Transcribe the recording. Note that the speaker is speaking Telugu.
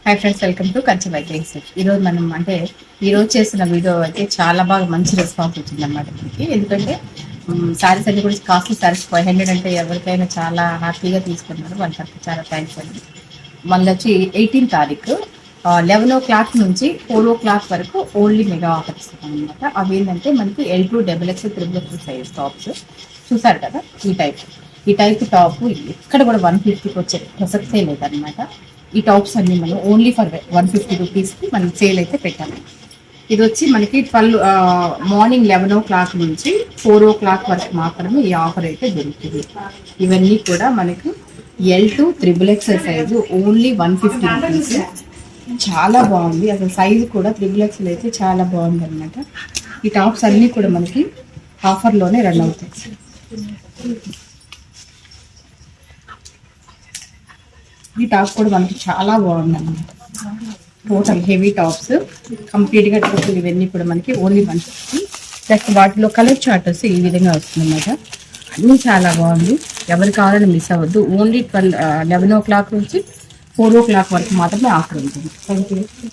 Hi friends, welcome to Kanchi bikings. ఈరోజు మనం ఈరోజు చేసిన వీడియో అయితే చాలా బాగా మంచి రెస్పాన్స్ వచ్చింది అనమాట మనకి. ఎందుకంటే శారీస్ అన్ని కూడా కాస్ట్లీ శారీస్ 500 అంటే ఎవరికైనా చాలా హ్యాపీగా తీసుకున్నారు. వాళ్ళకి చాలా థ్యాంక్స్ అండి. మళ్ళీ వచ్చి 18 తారీఖు 11 నుంచి 4 వరకు ఓన్లీ మెగా ఆఫర్ ఇస్తున్నాం అనమాట. అవి ఏంటంటే మనకి L2 XXL XXL size tops చూసారు కదా. ఈ టైప్ టాప్ ఇక్కడ కూడా 150కి వచ్చే ప్రసక్తే లేదనమాట. ఈ టాప్స్ అన్ని మనం ఓన్లీ ఫర్ 150 రూపీస్కి మనం సేల్ అయితే పెట్టాము. ఇది వచ్చి మనకి మార్నింగ్ 11 నుంచి 4 వరకు మాత్రమే ఈ ఆఫర్ అయితే దొరుకుతుంది. ఇవన్నీ కూడా మనకి L2 XXL size only 150 rupees. చాలా బాగుంది అసలు, సైజు కూడా XXL అయితే చాలా బాగుంది అనమాట. ఈ టాప్స్ అన్నీ కూడా మనకి ఆఫర్లోనే రన్ అవుతాయి. ఈ టాప్ కూడా మనకి చాలా బాగుంది అనమాట. టోటల్ హెవీ టాప్స్ కంప్లీట్గా టోటల్ ఇవన్నీ కూడా మనకి ఓన్లీ 150. జస్ట్ వాటిలో కలర్ చార్ట్ వస్తే ఈ విధంగా వస్తుంది అనమాట. అన్నీ చాలా బాగుంది. ఎవరు కావాలని మిస్ అవ్వద్దు. ఓన్లీ 11 నుంచి 4 వరకు మాత్రమే ఆఫర్ ఉంటుంది. Thank you.